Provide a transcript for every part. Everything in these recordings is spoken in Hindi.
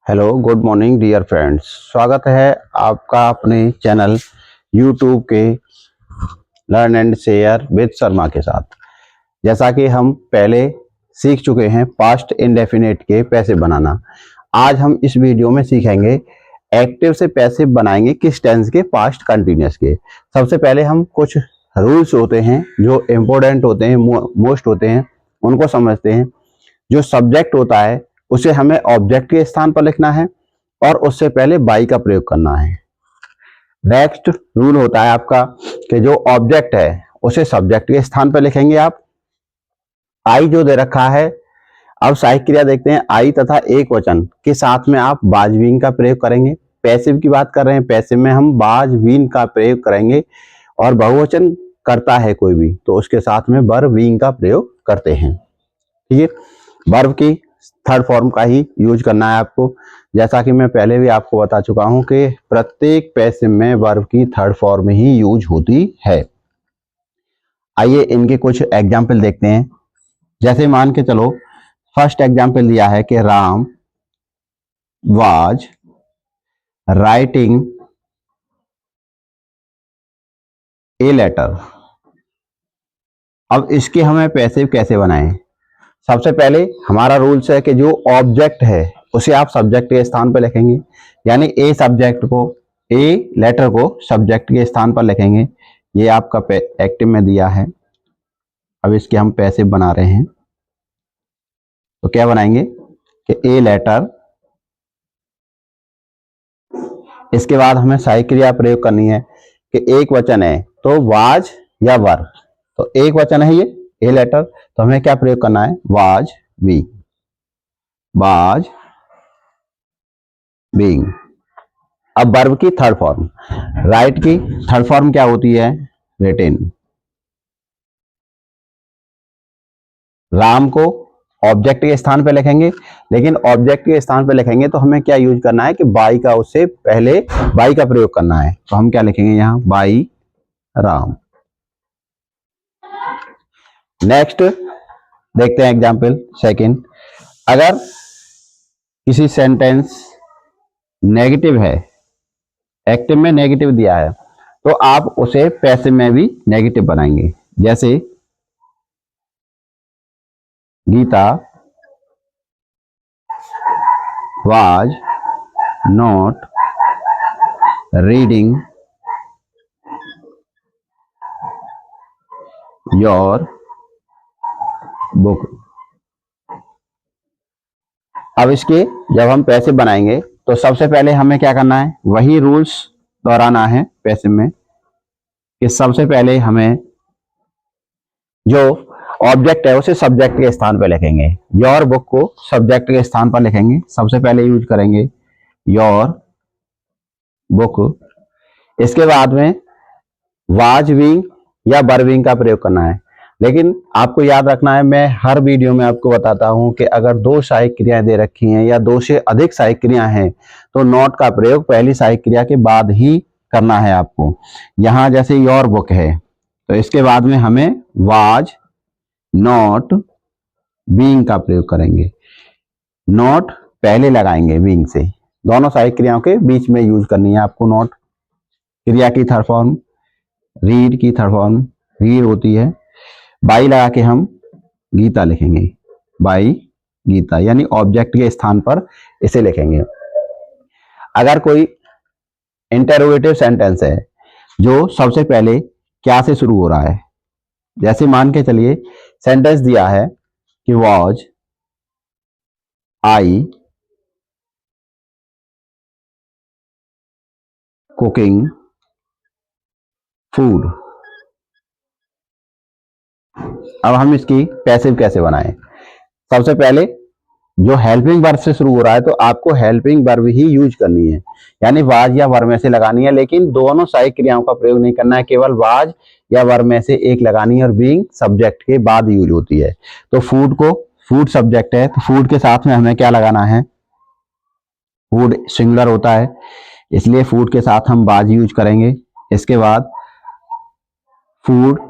Hello good morning dear friends. स्वागत है आपका अपने चैनल यूट्यूब के learn and share with Sharma के साथ। जैसा कि हम पहले सीख चुके हैं पास्ट इंडेफिनिट के पैसे बनाना, आज हम इस वीडियो में सीखेंगे एक्टिव से पैसिव बनाएंगे किस टेंस के, पास्ट कंटिन्यूअस के। सबसे पहले हम कुछ रूल्स होते हैं जो इम्पोर्टेंट होते हैं, मोस्ट होते हैं, उनको समझते हैं। जो सब्जेक्ट होता है उसे हमें ऑब्जेक्ट के स्थान पर लिखना है और उससे पहले बाई का प्रयोग करना है। नेक्स्ट रूल होता है आपका कि जो ऑब्जेक्ट है उसे सब्जेक्ट के स्थान पर लिखेंगे आप। आई जो दे रखा है, अब सहायक क्रिया देखते हैं। आई तथा एक वचन के साथ में आप बाज बीइंग का प्रयोग करेंगे। पैसिव की बात कर रहे हैं, पैसिव में हम बाज बीइंग का प्रयोग करेंगे और बहुवचन करता है कोई भी तो उसके साथ में वर बीइंग का प्रयोग करते हैं। ठीक है, वर्ब की थर्ड फॉर्म का ही यूज करना है आपको। जैसा कि मैं पहले भी आपको बता चुका हूं कि प्रत्येक पैसिव में वर्ब की थर्ड फॉर्म ही यूज होती है। आइए इनके कुछ एग्जाम्पल देखते हैं। जैसे मान के चलो, फर्स्ट एग्जाम्पल दिया है कि Ram was writing a letter. अब इसके हमें पैसिव कैसे बनाएं? सबसे पहले हमारा रूल्स है कि जो ऑब्जेक्ट है उसे आप सब्जेक्ट के स्थान पर लिखेंगे, यानी ए सब्जेक्ट को, ए लेटर को सब्जेक्ट के स्थान पर लिखेंगे। ये आपका एक्टिव में दिया है। अब इसके हम पैसिव बना रहे हैं तो क्या बनाएंगे कि ए लेटर, इसके बाद हमें सहायक क्रिया प्रयोग करनी है कि एक वचन है तो वाज या वर। तो एक वचन है ये ए लेटर, तो हमें क्या प्रयोग करना है, वाज बी, वाज बीइंग। अब वर्ब की थर्ड फॉर्म, राइट की थर्ड फॉर्म क्या होती है, रिटेन। राम को ऑब्जेक्ट के स्थान पे लिखेंगे, लेकिन ऑब्जेक्ट के स्थान पे लिखेंगे तो हमें क्या यूज करना है कि बाई का, उससे पहले बाई का प्रयोग करना है। तो हम क्या लिखेंगे यहाँ, बाई राम। नेक्स्ट देखते हैं एग्जाम्पल सेकंड। अगर किसी सेंटेंस नेगेटिव है, एक्टिव में नेगेटिव दिया है, तो आप उसे पैसिव में भी नेगेटिव बनाएंगे। जैसे Geeta was not reading your book. अब इसके जब हम पैसिव बनाएंगे तो सबसे पहले हमें क्या करना है, वही रूल्स दोहराना है पैसिव में कि सबसे पहले हमें जो ऑब्जेक्ट है उसे सब्जेक्ट के स्थान पर लिखेंगे। योर बुक को सब्जेक्ट के स्थान पर लिखेंगे, सबसे पहले यूज करेंगे योर बुक। इसके बाद में वाज बीइंग या वर बीइंग का प्रयोग करना है। लेकिन आपको याद रखना है, मैं हर वीडियो में आपको बताता हूं कि अगर दो सहायक क्रियाएं दे रखी हैं या दो से अधिक सहायक क्रियाएं हैं तो नॉट का प्रयोग पहली सहायक क्रिया के बाद ही करना है आपको। यहां जैसे योर बुक है तो इसके बाद में हमें वाज नॉट बीइंग का प्रयोग करेंगे। नॉट पहले लगाएंगे बीइंग से, दोनों सहायक क्रियाओं के बीच में यूज करनी है आपको नॉट। क्रिया की थर्ड फॉर्म, रीड की थर्ड फॉर्म रीड होती है। बाई लगा के हम गीता लिखेंगे, बाई गीता, यानी ऑब्जेक्ट के स्थान पर इसे लिखेंगे। अगर कोई इंटरोगेटिव सेंटेंस है जो सबसे पहले क्या से शुरू हो रहा है, जैसे मान के चलिए सेंटेंस दिया है कि वॉज आई कुकिंग फूड। अब हम इसकी पैसिव कैसे बनाएं? सबसे पहले जो हेल्पिंग वर्ब से शुरू हो रहा है तो आपको हेल्पिंग वर्ब ही यूज करनी है, यानी वाज या वर में से लगानी है, लेकिन दोनों सहायक क्रियाओं का प्रयोग नहीं करना है, केवल वाज या वर में से एक लगानी है और बीइंग सब्जेक्ट के बाद यूज होती है। तो फूड को, फूड सब्जेक्ट है तो फूड के साथ में हमें क्या लगाना है, फूड सिंगुलर होता है इसलिए फूड के साथ हम वाज यूज करेंगे। इसके बाद फूड,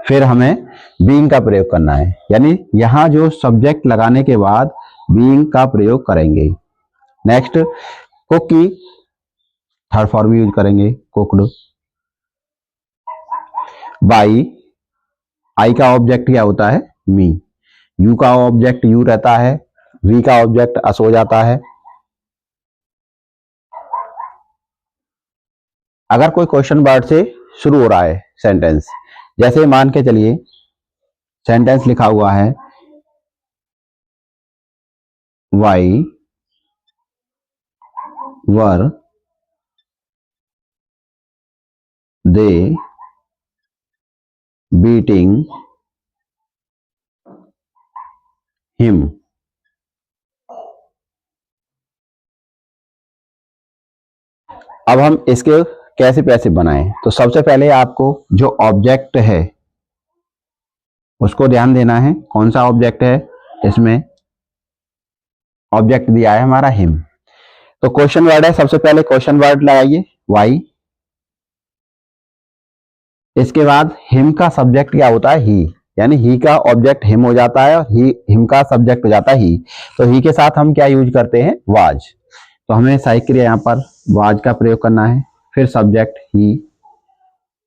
फिर हमें बीइंग का प्रयोग करना है, यानी यहां जो सब्जेक्ट लगाने के बाद बीइंग का प्रयोग करेंगे। नेक्स्ट कुक की थर्ड फॉर्म यूज करेंगे, कुकड। बाई, आई का ऑब्जेक्ट क्या होता है, मी। यू का ऑब्जेक्ट यू रहता है, वी का ऑब्जेक्ट अस हो जाता है। अगर कोई क्वेश्चन वर्ड से शुरू हो रहा है सेंटेंस, जैसे मान के चलिए सेंटेंस लिखा हुआ है why were they beating him. अब हम इसके कैसे पैसिव बनाएं, तो सबसे पहले आपको जो ऑब्जेक्ट है उसको ध्यान देना है। कौन सा ऑब्जेक्ट है, इसमें ऑब्जेक्ट दिया है हमारा हिम, तो क्वेश्चन वर्ड है, सबसे पहले क्वेश्चन वर्ड लगाइए वाई। इसके बाद हिम का सब्जेक्ट क्या होता है, ही, यानी ही का ऑब्जेक्ट हिम हो जाता है और हिम का सब्जेक्ट हो जाता है ही। तो ही के साथ हम क्या यूज करते हैं, वाज। तो हमें सही क्रिया यहाँ पर वाज का प्रयोग करना है, फिर सब्जेक्ट ही,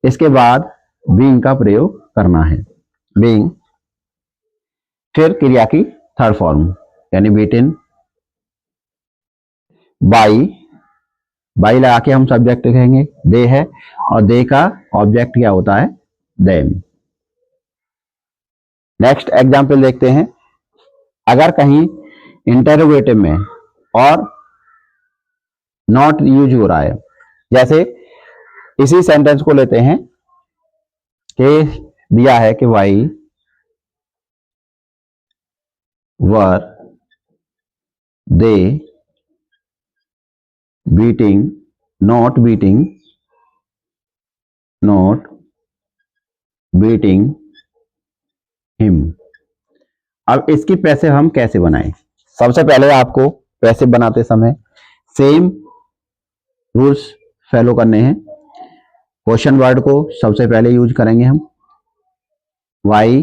इसके बाद बीइंग का प्रयोग करना है, बीइंग, फिर क्रिया की थर्ड फॉर्म यानी बीटिन। बाई, बाई लगा के हम सब्जेक्ट लिखेंगे, दे है, और दे का ऑब्जेक्ट क्या होता है, देम। नेक्स्ट एग्जाम्पल देखते हैं। अगर कहीं इंटरोगेटिव में और नॉट यूज हो रहा है, जैसे इसी सेंटेंस को लेते हैं कि दिया है कि why were they beating, not beating him. अब इसकी पैसिव हम कैसे बनाएं, सबसे पहले आपको पैसिव बनाते समय सेम रूल्स फॉलो करने हैं। क्वेश्चन वर्ड को सबसे पहले यूज करेंगे हम वाई,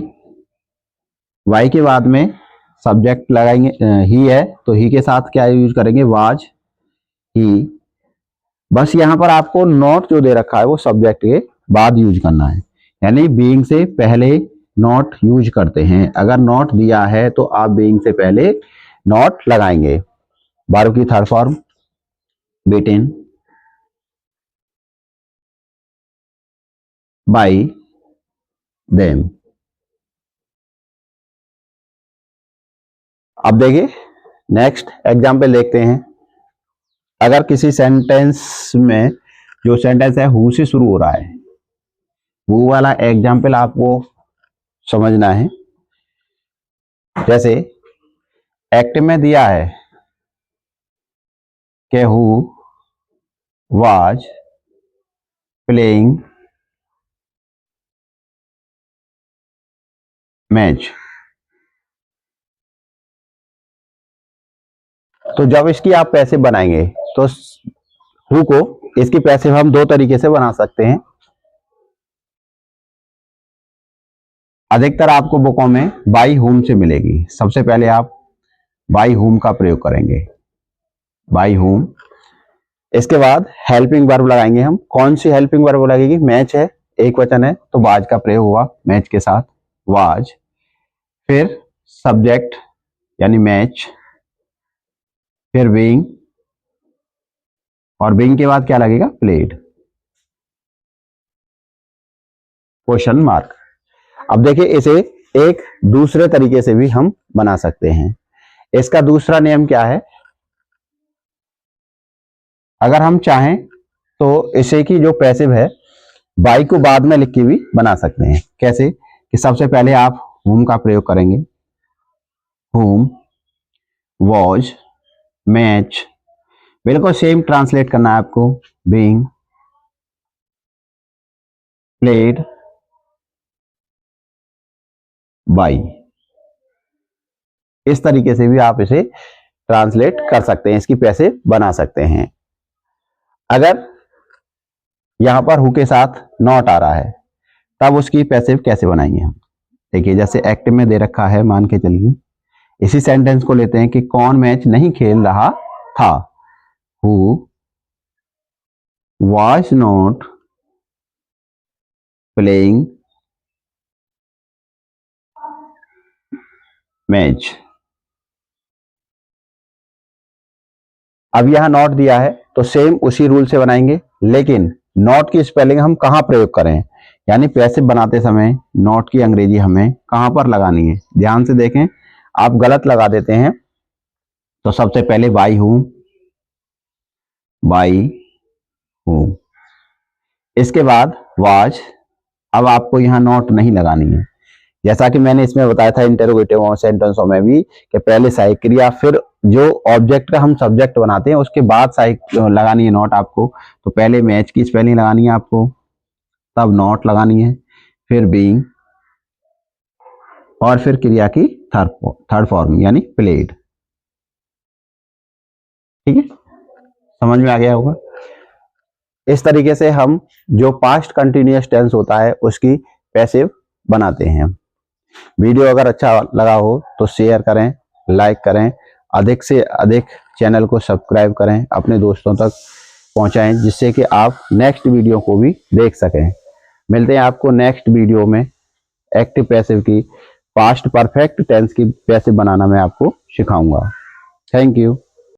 वाई के बाद में सब्जेक्ट लगाएंगे, ही है तो ही के साथ क्या यूज करेंगे, वाज, ही। बस यहां पर आपको नॉट जो दे रखा है वो सब्जेक्ट के बाद यूज करना है, यानी बीइंग से पहले नॉट यूज करते हैं। अगर नॉट दिया है तो आप बीइंग से पहले नॉट लगाएंगे। वर्ब की थर्ड फॉर्म बीटिन, बाई, देम। अब देखिए नेक्स्ट एग्जाम्पल देखते हैं। अगर किसी सेंटेंस में जो सेंटेंस है हु से शुरू हो रहा है, वो वाला एग्जाम्पल आपको समझना है। जैसे एक्ट में दिया है कि हु वाज प्लेइंग मैच, तो जब इसकी आप पैसे बनाएंगे तो हु को, इसकी पैसे हम दो तरीके से बना सकते हैं। अधिकतर आपको बुकों में बाई होम से मिलेगी। सबसे पहले आप बाई होम का प्रयोग करेंगे, बाई होम। इसके बाद हेल्पिंग वर्ब लगाएंगे हम। कौन सी हेल्पिंग वर्ब लगेगी, मैच है, एक वचन है तो वाज का प्रयोग हुआ मैच के साथ, वाज। फिर सब्जेक्ट यानी मैच, फिर बीइंग, और बीइंग के बाद क्या लगेगा, प्लेड, क्वेश्चन मार्क। अब देखिए इसे एक दूसरे तरीके से भी हम बना सकते हैं। इसका दूसरा नियम क्या है, अगर हम चाहें तो इसे की जो पैसिव है बाई को बाद में लिख के भी बना सकते हैं। कैसे, कि सबसे पहले आप होम का प्रयोग करेंगे, होम, वॉज, मैच, बिल्कुल सेम ट्रांसलेट करना है आपको, बीइंग, प्लेड, बाई। इस तरीके से भी आप इसे ट्रांसलेट कर सकते हैं, इसकी पैसे बना सकते हैं। अगर यहां पर हु के साथ नॉट आ रहा है तब उसकी पैसिव कैसे बनाएंगे हम, देखिए जैसे एक्ट में दे रखा है, मान के चलिए इसी सेंटेंस को लेते हैं कि कौन मैच नहीं खेल रहा था, who was not playing match। अब यहां नॉट दिया है तो सेम उसी रूल से बनाएंगे, लेकिन नॉट की स्पेलिंग हम कहां प्रयोग करें, यानी पैसिव बनाते समय नॉट की अंग्रेजी हमें कहां पर लगानी है। ध्यान से देखें, आप गलत लगा देते हैं। तो सबसे पहले बाई हूं, इसके बाद वाज। अब आपको यहां नॉट नहीं लगानी है, जैसा कि मैंने इसमें बताया था इंटेरोगेटिव और सेंटेंसों में भी, कि पहले सहायक क्रिया फिर जो ऑब्जेक्ट का हम सब्जेक्ट बनाते हैं उसके बाद सहायक लगानी है नॉट आपको। तो पहले मैच की स्पेलिंग लगानी है आपको, तब नॉट लगानी है, फिर बीइंग, और फिर क्रिया की थर्ड फॉर्म यानी प्लेड। ठीक है, समझ में आ गया होगा। इस तरीके से हम जो पास्ट कंटिन्यूअस टेंस होता है उसकी पैसिव बनाते हैं। वीडियो अगर अच्छा लगा हो तो शेयर करें, लाइक करें, अधिक से अधिक चैनल को सब्सक्राइब करें, अपने दोस्तों तक पहुंचाएं, जिससे कि आप नेक्स्ट वीडियो को भी देख सकें। मिलते हैं आपको नेक्स्ट वीडियो में। एक्टिव पैसिव की पास्ट परफेक्ट टेंस की पैसिव बनाना मैं आपको सिखाऊंगा। Thank you.